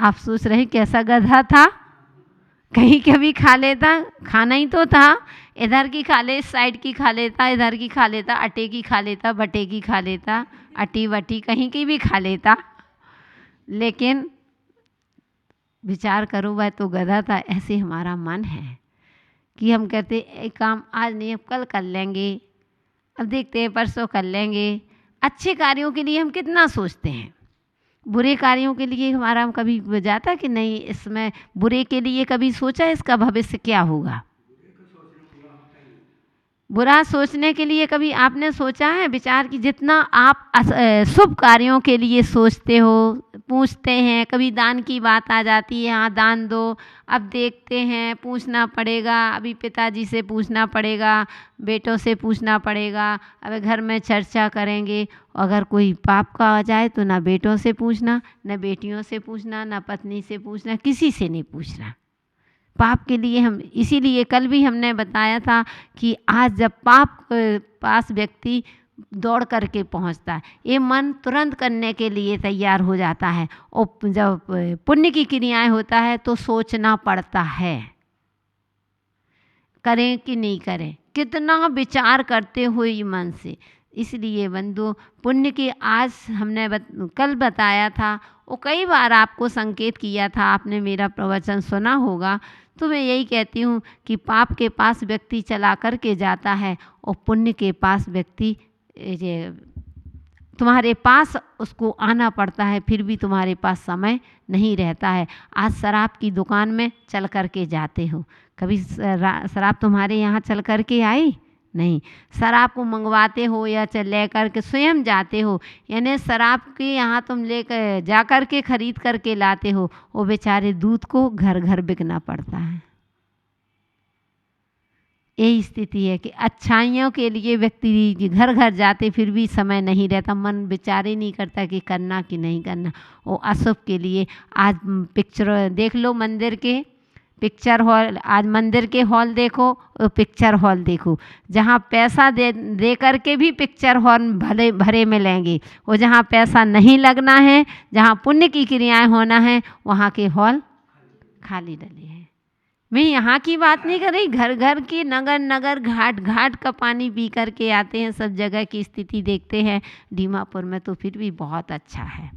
आप सोच रहे कैसा गधा था, कहीं कभी खा लेता, खाना ही तो था, इधर की खा ले, इस साइड की खा लेता, इधर की खा लेता, अटे की खा लेता, बटे की खा लेता, अटी वटी कहीं की भी खा लेता। लेकिन विचार करो वह तो गधा था। ऐसे हमारा मन है कि हम कहते एक काम आज नहीं, अब कल कर लेंगे, अब देखते हैं परसों कर लेंगे। अच्छे कार्यों के लिए हम कितना सोचते हैं, बुरे कार्यों के लिए हमारा कभी जाता कि नहीं, इसमें बुरे के लिए कभी सोचा इसका भविष्य क्या होगा? बुरा सोचने के लिए कभी आपने सोचा है? विचार की जितना आप शुभ कार्यों के लिए सोचते हो, पूछते हैं, कभी दान की बात आ जाती है, हाँ दान दो, अब देखते हैं, पूछना पड़ेगा, अभी पिताजी से पूछना पड़ेगा, बेटों से पूछना पड़ेगा, अब घर में चर्चा करेंगे। अगर कोई पाप का आ जाए तो ना बेटों से पूछना, ना बेटियों से पूछना, ना पत्नी से पूछना, किसी से नहीं पूछना। पाप के लिए हम, इसीलिए कल भी हमने बताया था कि आज जब पाप के पास व्यक्ति दौड़ करके पहुंचता है, ये मन तुरंत करने के लिए तैयार हो जाता है, और जब पुण्य की क्रियाएं होता है तो सोचना पड़ता है करें कि नहीं करें, कितना विचार करते हुए मन से। इसलिए बंधु पुण्य की आज हमने कल बताया था, और कई बार आपको संकेत किया था, आपने मेरा प्रवचन सुना होगा। तो मैं यही कहती हूँ कि पाप के पास व्यक्ति चला कर के जाता है, और पुण्य के पास व्यक्ति तुम्हारे पास उसको आना पड़ता है, फिर भी तुम्हारे पास समय नहीं रहता है। आज शराब की दुकान में चल कर के जाते हो, कभी शराब तुम्हारे यहाँ चल कर के आई नहीं, शराब को मंगवाते हो या ले कर के स्वयं जाते हो, यानी शराब के यहाँ तुम लेकर जा कर के खरीद कर के लाते हो, वो बेचारे दूध को घर घर बिकना पड़ता है। यही स्थिति है कि अच्छाइयों के लिए व्यक्ति घर घर जाते फिर भी समय नहीं रहता, मन विचार ही नहीं करता कि करना कि नहीं करना। वो अशुभ के लिए आज पिक्चर देख लो, मंदिर के पिक्चर हॉल, आज मंदिर के हॉल देखो, पिक्चर हॉल देखो, जहाँ पैसा दे करके भी पिक्चर हॉल भरे मिलेंगे, और जहाँ पैसा नहीं लगना है, जहाँ पुण्य की क्रियाएं होना है, वहाँ के हॉल खाली डले हैं। मैं यहाँ की बात नहीं कर रही, घर घर की, नगर नगर, घाट घाट का पानी पी करके आते हैं, सब जगह की स्थिति देखते हैं। दीमापुर में तो फिर भी बहुत अच्छा है,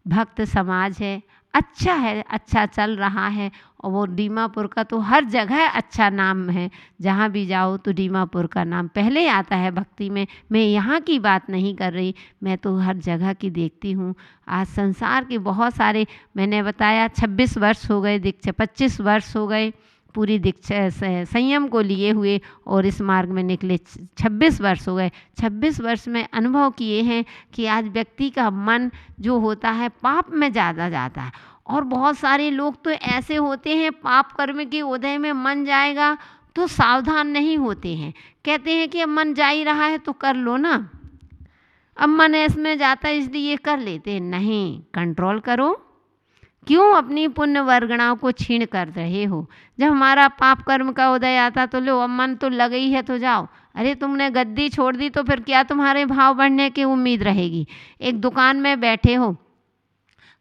भक्त समाज है, अच्छा है, अच्छा चल रहा है। और वो दीमापुर का तो हर जगह अच्छा नाम है, जहाँ भी जाओ तो दीमापुर का नाम पहले आता है भक्ति में। मैं यहाँ की बात नहीं कर रही, मैं तो हर जगह की देखती हूँ। आज संसार के बहुत सारे, मैंने बताया 26 वर्ष हो गए दीक्षा, 25 वर्ष हो गए पूरी दीक्षा संयम को लिए हुए, और इस मार्ग में निकले 26 वर्ष हो गए। 26 वर्ष में अनुभव किए हैं कि आज व्यक्ति का मन जो होता है पाप में ज़्यादा जाता है, और बहुत सारे लोग तो ऐसे होते हैं पाप कर्म के उदय में मन जाएगा तो सावधान नहीं होते हैं, कहते हैं कि अब मन जा ही रहा है तो कर लो ना, अब मन इसमें जाता है इसलिए कर लेते हैं। नहीं, कंट्रोल करो, क्यों अपनी पुण्य वर्गणाओं को छीन कर रहे हो? जब हमारा पाप कर्म का उदय आता तो लो, अब मन तो लग ही है तो जाओ। अरे तुमने गद्दी छोड़ दी तो फिर क्या तुम्हारे भाव बढ़ने की उम्मीद रहेगी? एक दुकान में बैठे हो,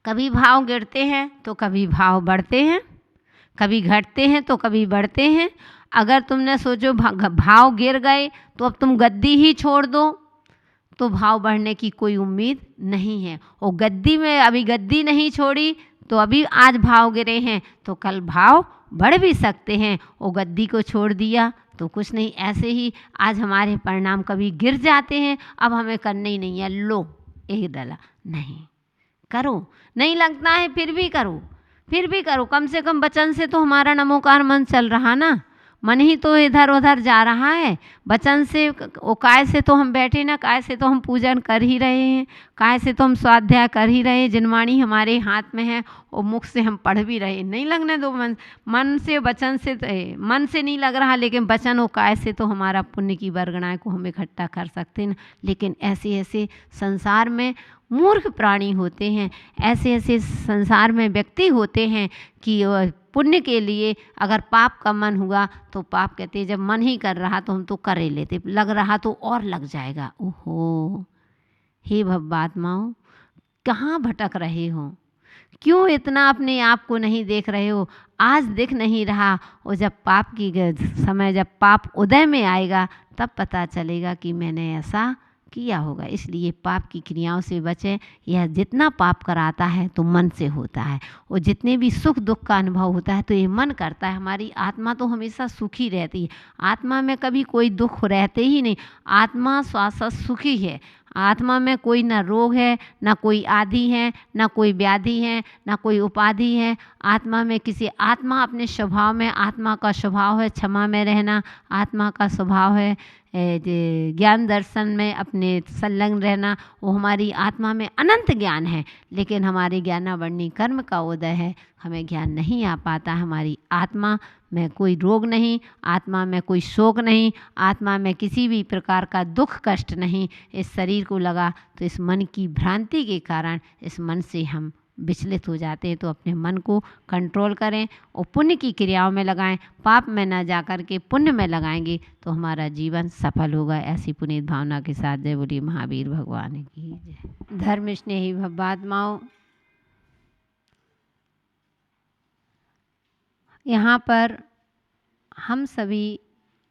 कभी भाव गिरते हैं तो कभी भाव बढ़ते हैं, कभी घटते हैं तो कभी बढ़ते हैं। अगर तुमने सोचो भाव गिर गए तो अब तुम गद्दी ही छोड़ दो, तो भाव बढ़ने की कोई उम्मीद नहीं है। और गद्दी में अभी गद्दी नहीं छोड़ी तो अभी आज भाव गिरे हैं तो कल भाव बढ़ भी सकते हैं, और गद्दी को छोड़ दिया तो कुछ नहीं। ऐसे ही आज हमारे परिणाम कभी गिर जाते हैं, अब हमें करना ही नहीं है, लो एक डला नहीं करो, नहीं लगता है फिर भी करो, फिर भी करो। कम से कम वचन से तो हमारा नमोकार मन चल रहा ना, मन ही तो इधर उधर जा रहा है। वचन से, काय से तो हम बैठे ना, काय से तो हम पूजन कर ही रहे हैं, काय से तो हम स्वाध्याय कर ही रहे हैं, जिनवाणी हमारे हाथ में है, और मुख से हम पढ़ भी रहे। नहीं लगने दो, मन से वचन से, मन से नहीं लग रहा, लेकिन वचन और काय से तो हमारा पुण्य की वर्गणाएं को हम इकट्ठा कर सकते हैं। लेकिन ऐसे ऐसे संसार में मूर्ख प्राणी होते हैं, ऐसे ऐसे संसार में व्यक्ति होते हैं कि पुण्य के लिए अगर पाप का मन हुआ तो पाप कहते हैं, जब मन ही कर रहा तो हम तो कर ही लेते, लग रहा तो और लग जाएगा। ओहो, हे भवआत्माओं, कहाँ भटक रहे हो? क्यों इतना अपने आप को नहीं देख रहे हो? आज दिख नहीं रहा, और जब पाप की समय, जब पाप उदय में आएगा, तब पता चलेगा कि मैंने ऐसा किया होगा। इसलिए पाप की क्रियाओं से बचें। यह जितना पाप कराता है तो मन से होता है, और जितने भी सुख दुख का अनुभव होता है तो ये मन करता है। हमारी आत्मा तो हमेशा सुखी रहती है, आत्मा में कभी कोई दुख रहते ही नहीं। आत्मा शाश्वत सुखी है। आत्मा में कोई ना रोग है, ना कोई आदि है, ना कोई व्याधि है, ना कोई उपाधि है। आत्मा में किसी, आत्मा अपने स्वभाव में, आत्मा का स्वभाव है क्षमा में रहना, आत्मा का स्वभाव है ज्ञान दर्शन में अपने संलग्न रहना। वो हमारी आत्मा में अनंत ज्ञान है, लेकिन हमारे ज्ञानावरणी कर्म का उदय है, हमें ज्ञान नहीं आ पाता। हमारी आत्मा में कोई रोग नहीं, आत्मा में कोई शोक नहीं, आत्मा में किसी भी प्रकार का दुख कष्ट नहीं। इस शरीर को लगा तो इस मन की भ्रांति के कारण इस मन से हम विचलित हो जाते हैं। तो अपने मन को कंट्रोल करें और पुण्य की क्रियाओं में लगाएं। पाप में न जा कर के पुण्य में लगाएंगे तो हमारा जीवन सफल होगा। ऐसी पुनीत भावना के साथ जय बोलिए महावीर भगवान की जय। धर्म स्नेही भव्यात्माओं, यहाँ पर हम सभी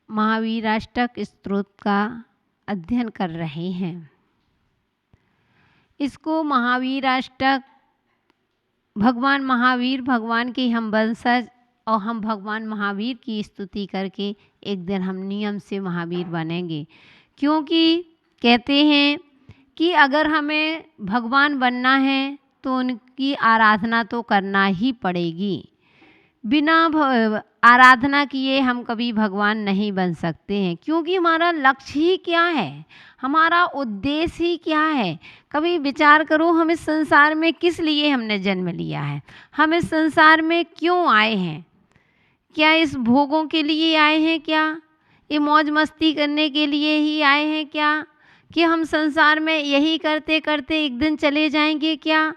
महावीराष्टक स्तोत्र का अध्ययन कर रहे हैं। इसको महावीराष्टक, भगवान महावीर भगवान के हम वंशज, और हम भगवान महावीर की स्तुति करके एक दिन हम नियम से महावीर बनेंगे। क्योंकि कहते हैं कि अगर हमें भगवान बनना है तो उनकी आराधना तो करना ही पड़ेगी। बिना आराधना किए हम कभी भगवान नहीं बन सकते हैं। क्योंकि हमारा लक्ष्य ही क्या है, हमारा उद्देश्य ही क्या है। कभी विचार करो, हम इस संसार में किस लिए हमने जन्म लिया है, हम इस संसार में क्यों आए हैं। क्या इस भोगों के लिए आए हैं क्या, ये मौज मस्ती करने के लिए ही आए हैं क्या, कि हम संसार में यही करते करते एक दिन चले जाएंगे क्या।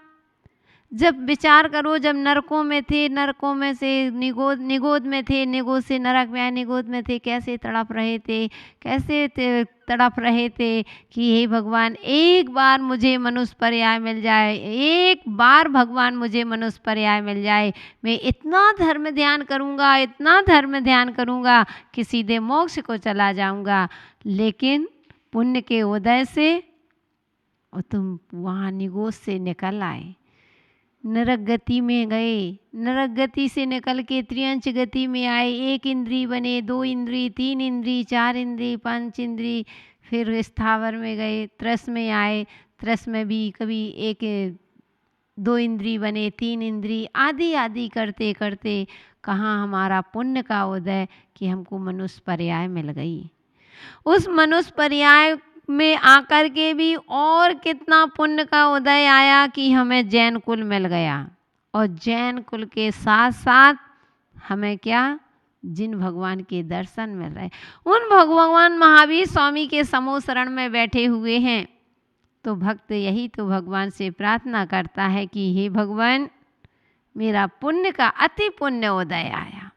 जब विचार करो, जब नरकों में थे, नरकों में से निगोद में थे, निगोद से नरक में आए, निगोद में थे, कैसे तड़प रहे थे, कैसे तड़प रहे थे कि हे भगवान एक बार मुझे मनुष्य पर्याय मिल जाए, एक बार भगवान मुझे मनुष्य पर्याय मिल जाए, मैं इतना धर्म ध्यान करूँगा, इतना धर्म ध्यान करूँगा कि सीधे मोक्ष को चला जाऊँगा। लेकिन पुण्य के उदय से और तुम वहाँ निगोद से निकल आए, नरक गति में गए, नरक गति से निकल के त्रियंच गति में आए, एक इंद्री बने, दो इंद्री, तीन इंद्री, चार इंद्री, पांच इंद्री, फिर स्थावर में गए, त्रस में आए, त्रस में भी कभी एक दो इंद्री बने, तीन इंद्री, आदि आदि करते करते कहाँ हमारा पुण्य का उदय कि हमको मनुष्य पर्याय मिल गई। उस मनुष्य पर्याय में आकर के भी और कितना पुण्य का उदय आया कि हमें जैन कुल मिल गया, और जैन कुल के साथ साथ हमें क्या, जिन भगवान के दर्शन मिल रहे, उन भगवान महावीर स्वामी के समूह शरण में बैठे हुए हैं। तो भक्त यही तो भगवान से प्रार्थना करता है कि हे भगवान मेरा पुण्य का अति पुण्य उदय आया,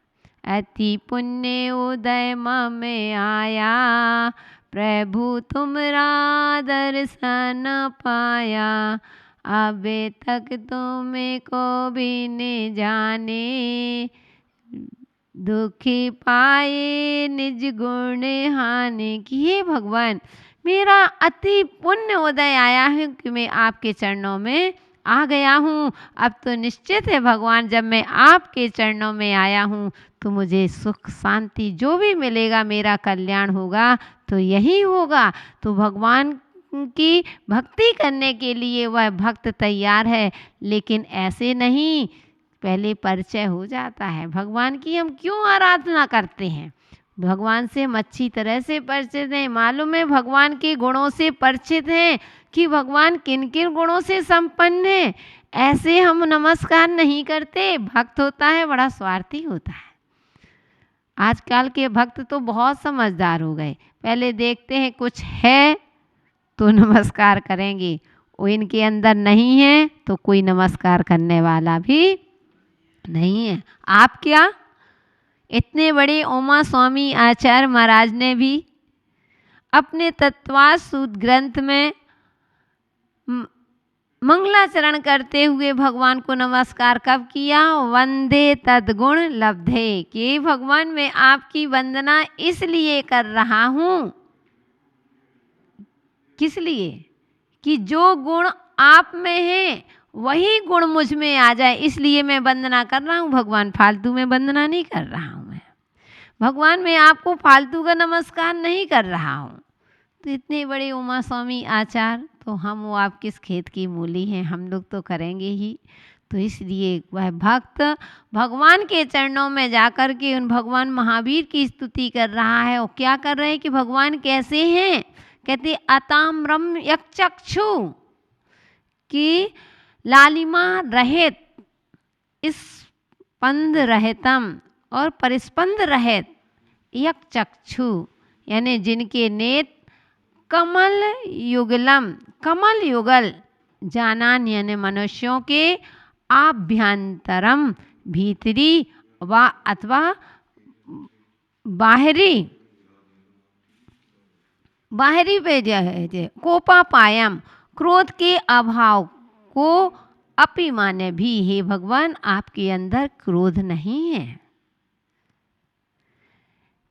अति पुण्य उदय में आया, प्रभु तुमरा दर्शन पाया, अबे तक तुम्हें को भी न जाने, दुखी पाए निज गुण हानि। कि हे भगवान मेरा अति पुण्य उदय आया है कि मैं आपके चरणों में आ गया हूँ। अब तो निश्चित है भगवान, जब मैं आपके चरणों में आया हूँ तो मुझे सुख शांति जो भी मिलेगा, मेरा कल्याण होगा तो यही होगा। तो भगवान की भक्ति करने के लिए वह भक्त तैयार है, लेकिन ऐसे नहीं, पहले परिचय हो जाता है भगवान की। हम क्यों आराधना करते हैं, भगवान से हम अच्छी तरह से परिचित हैं, मालूम है भगवान के गुणों से परिचित हैं कि भगवान किन किन गुणों से संपन्न है। ऐसे हम नमस्कार नहीं करते। भक्त होता है बड़ा स्वार्थी होता है। आजकल के भक्त तो बहुत समझदार हो गए, पहले देखते हैं कुछ है तो नमस्कार करेंगे, वो इनके अंदर नहीं है तो कोई नमस्कार करने वाला भी नहीं है। आप क्या, इतने बड़े उमा स्वामी आचार्य महाराज ने भी अपने तत्वासूत्र ग्रंथ में मंगलाचरण करते हुए भगवान को नमस्कार कब किया? वंदे तद्गुण लब्धे, कि भगवान मैं आपकी वंदना इसलिए कर रहा हूँ, किस लिए? कि जो गुण आप में है वही गुण मुझ में आ जाए, इसलिए मैं वंदना कर रहा हूँ भगवान। फालतू में वंदना नहीं कर रहा हूँ मैं भगवान, मैं आपको फालतू का नमस्कार नहीं कर रहा हूँ। तो इतने बड़े उमा स्वामी आचार्य, तो हम वो आप किस खेत की मूली हैं, हम लोग तो करेंगे ही। तो इसलिए वह भक्त भगवान के चरणों में जाकर के उन भगवान महावीर की स्तुति कर रहा है। और क्या कर रहे हैं कि भगवान कैसे हैं? कहते अताम्रम यक्षु, कि लालिमा रहित, स्पंद रहितम और परिस्पंद रहित, यक्षु यानी जिनके नेत्र कमल युगलम, कमल युगल, जानान यानी मनुष्यों के आभ्यंतरम भीतरी व अथवा बाहरी पे जो है कोपापायम, क्रोध के अभाव को अपि माने भी, हे भगवान आपके अंदर क्रोध नहीं है।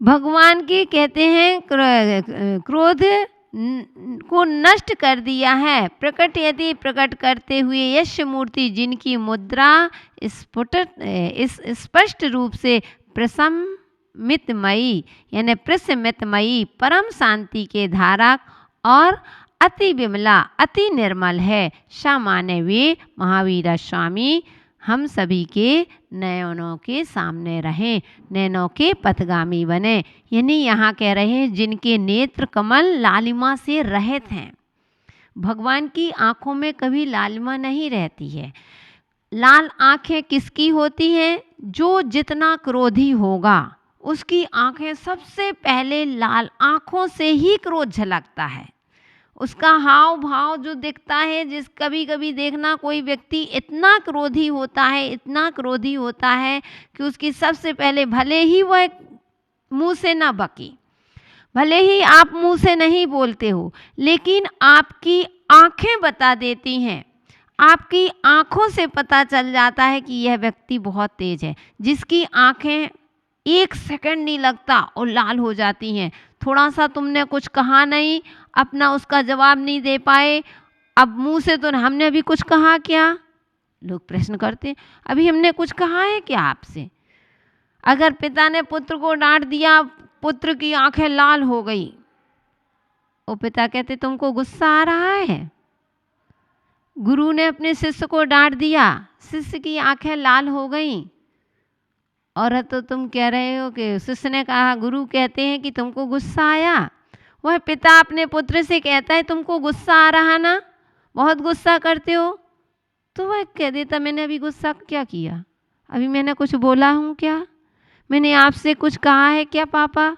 भगवान के कहते हैं क्रोध को नष्ट कर दिया है। प्रकट यदि प्रकट करते हुए यश मूर्ति, जिनकी मुद्रा स्पष्ट रूप से प्रसमितमयी यानी प्रसमितमयी, परम शांति के धारक और अति विमला, अति निर्मल है। सामान्य वे महावीर स्वामी हम सभी के नयनों के सामने रहें, नयनों के पथगामी बने। यानी यहाँ कह रहे हैं जिनके नेत्र कमल लालिमा से रहित हैं। भगवान की आँखों में कभी लालिमा नहीं रहती है। लाल आँखें किसकी होती हैं? जो जितना क्रोधी होगा उसकी आँखें सबसे पहले लाल आँखों से ही क्रोध झलकता है। उसका हाव भाव जो दिखता है, जिस कभी कभी देखना कोई व्यक्ति इतना क्रोधी होता है, इतना क्रोधी होता है कि उसकी सबसे पहले, भले ही वह मुंह से ना बकी, भले ही आप मुंह से नहीं बोलते हो, लेकिन आपकी आंखें बता देती हैं, आपकी आंखों से पता चल जाता है कि यह व्यक्ति बहुत तेज है। जिसकी आंखें एक सेकंड नहीं लगता और लाल हो जाती हैं। थोड़ा सा तुमने कुछ कहा नहीं, अपना उसका जवाब नहीं दे पाए, अब मुंह से तो हमने अभी कुछ कहा क्या? लोग प्रश्न करते हैं, अभी हमने कुछ कहा है क्या आपसे? अगर पिता ने पुत्र को डांट दिया, पुत्र की आंखें लाल हो गई, वो पिता कहते तुमको गुस्सा आ रहा है। गुरु ने अपने शिष्य को डांट दिया, शिष्य की आंखें लाल हो गई, और तो तुम कह रहे हो कि शिष्य ने कहा, गुरु कहते हैं कि तुमको गुस्सा आया। वह पिता अपने पुत्र से कहता है तुमको गुस्सा आ रहा ना, बहुत गुस्सा करते हो। तो वह कह देता मैंने अभी गुस्सा क्या किया? अभी मैंने कुछ बोला हूँ क्या? मैंने आपसे कुछ कहा है क्या पापा?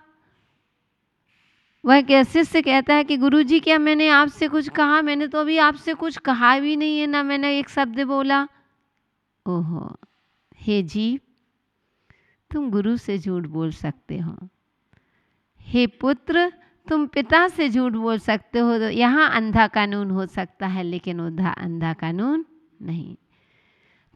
वह शिष्य कहता है कि गुरुजी क्या मैंने आपसे कुछ कहा? मैंने तो अभी आपसे कुछ कहा भी नहीं है ना, मैंने एक शब्द बोला। ओहो, हे जीव, तुम गुरु से झूठ बोल सकते हो, हे पुत्र तुम पिता से झूठ बोल सकते हो। तो यहाँ अंधा कानून हो सकता है, लेकिन उधर अंधा कानून नहीं।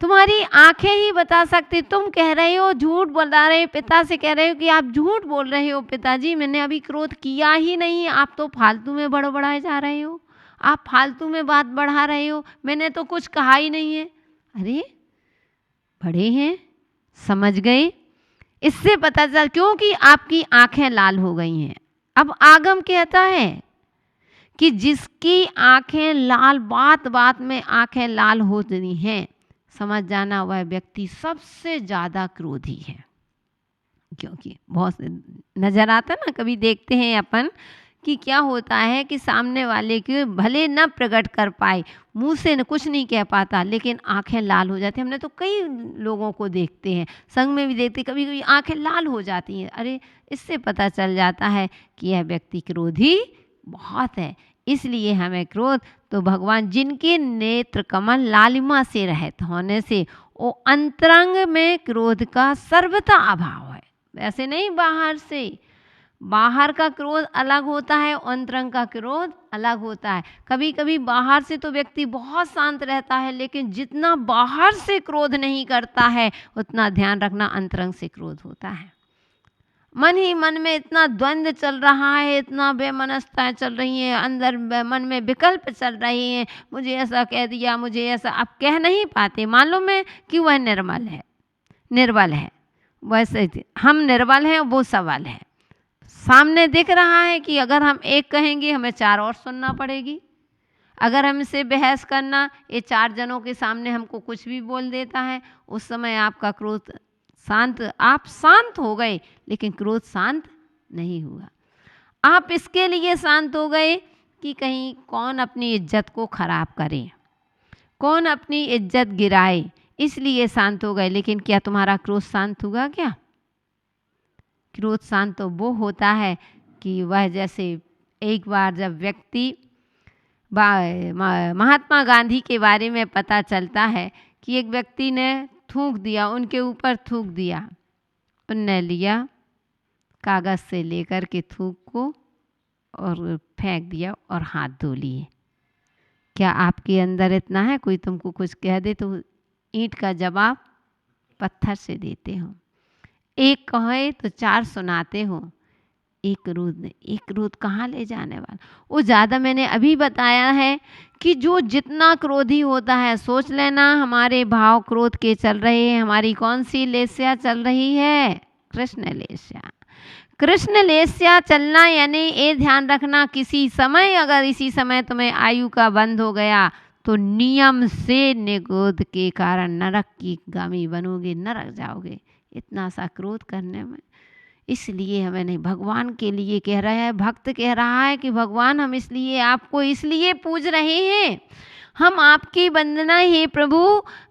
तुम्हारी आंखें ही बता सकती। तुम कह रहे हो, झूठ बता रहे हो, पिता से कह रहे हो कि आप झूठ बोल रहे हो पिताजी, मैंने अभी क्रोध किया ही नहीं, आप तो फालतू में बड़बड़ाए जा रहे हो, आप फालतू में बात बढ़ा रहे हो, मैंने तो कुछ कहा ही नहीं है। अरे बड़े हैं, समझ गए? इससे पता चल, क्योंकि आपकी आंखें लाल हो गई हैं। अब आगम कहता है कि जिसकी आंखें लाल, बात बात में आंखें लाल होती हैं, समझ जाना वह व्यक्ति सबसे ज़्यादा क्रोधी है। क्योंकि बहुत नज़र आता ना, कभी देखते हैं अपन कि क्या होता है कि सामने वाले के भले न प्रकट कर पाए, मुंह से न कुछ नहीं कह पाता, लेकिन आंखें लाल हो जाती हैं। हमने तो कई लोगों को देखते हैं, संग में भी देखते, कभी कभी आंखें लाल हो जाती हैं। अरे इससे पता चल जाता है कि यह व्यक्ति क्रोधी बहुत है। इसलिए हमें क्रोध, तो भगवान जिनके नेत्र कमल लालिमा से रहित होने से वो अंतरंग में क्रोध का सर्वथा अभाव है। वैसे नहीं बाहर से, बाहर का क्रोध अलग होता है, अंतरंग का क्रोध अलग होता है। कभी कभी बाहर से तो व्यक्ति बहुत शांत रहता है, लेकिन जितना बाहर से क्रोध नहीं करता है उतना ध्यान रखना अंतरंग से क्रोध होता है। मन ही मन में इतना द्वंद्व चल रहा है, इतना बेमनस्ताएं चल रही हैं, अंदर मन में विकल्प चल रही हैं, मुझे ऐसा कह दिया, मुझे ऐसा, आप कह नहीं पाते, मालूम है कि वह निर्मल है, निर्बल है। वैसे हम निर्बल हैं, वो सबल है। सामने दिख रहा है कि अगर हम एक कहेंगे हमें चार और सुनना पड़ेगी। अगर हमसे बहस करना, ये चार जनों के सामने हमको कुछ भी बोल देता है, उस समय आपका क्रोध शांत, आप शांत हो गए, लेकिन क्रोध शांत नहीं हुआ। आप इसके लिए शांत हो गए कि कहीं कौन अपनी इज्जत को खराब करे, कौन अपनी इज्जत गिराए, इसलिए शांत हो गए। लेकिन क्या तुम्हारा क्रोध शांत हुआ क्या? क्रोध शांत तो वो होता है कि वह, जैसे एक बार जब व्यक्ति, महात्मा गांधी के बारे में पता चलता है कि एक व्यक्ति ने थूक दिया, उनके ऊपर थूक दिया, उनने लिया कागज़ से लेकर के थूक को और फेंक दिया और हाथ धो लिए। क्या आपके अंदर इतना है, कोई तुमको कुछ कह दे तो ईंट का जवाब पत्थर से देते हो, एक कहे तो चार सुनाते हो, एक क्रोध कहाँ ले जाने वाला। वो ज़्यादा मैंने अभी बताया है कि जो जितना क्रोधी होता है, सोच लेना हमारे भाव क्रोध के चल रहे हैं, हमारी कौन सी लेस्या चल रही है? कृष्ण लेस्या। कृष्ण लेस्या चलना यानी ये ध्यान रखना, किसी समय अगर इसी समय तुम्हें आयु का बंध हो गया तो नियम से निगोद के कारण नरक की गामी बनोगे, नरक जाओगे, इतना सा क्रोध करने में। इसलिए हमें नहीं, भगवान के लिए कह रहा है, भक्त कह रहा है कि भगवान हम इसलिए आपको इसलिए पूज रहे हैं, हम आपकी वंदना, हे प्रभु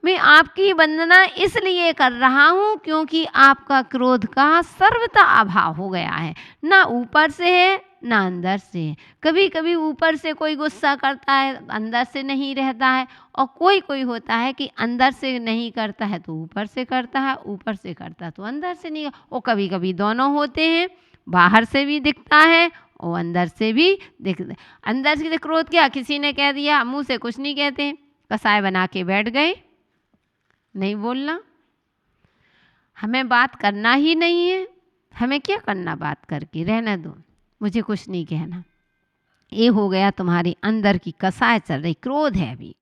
मैं आपकी वंदना इसलिए कर रहा हूँ क्योंकि आपका क्रोध का सर्वथा अभाव हो गया है, ना ऊपर से है ना अंदर से है। कभी कभी ऊपर से कोई गुस्सा करता है, अंदर से नहीं रहता है, और कोई कोई होता है कि अंदर से नहीं करता है तो ऊपर से करता है, ऊपर से करता तो अंदर से नहीं। और कभी कभी दोनों होते हैं, बाहर से भी दिखता है और अंदर से भी दिखता है। अंदर से क्रोध क्या, किसी ने कह दिया, मुंह से कुछ नहीं कहते, कसाय बना के बैठ गए, नहीं बोलना, हमें बात करना ही नहीं है, हमें क्या करना बात करके, रहने दो, मुझे कुछ नहीं कहना। ये हो गया तुम्हारी अंदर की कसाय चल रही, क्रोध है अभी।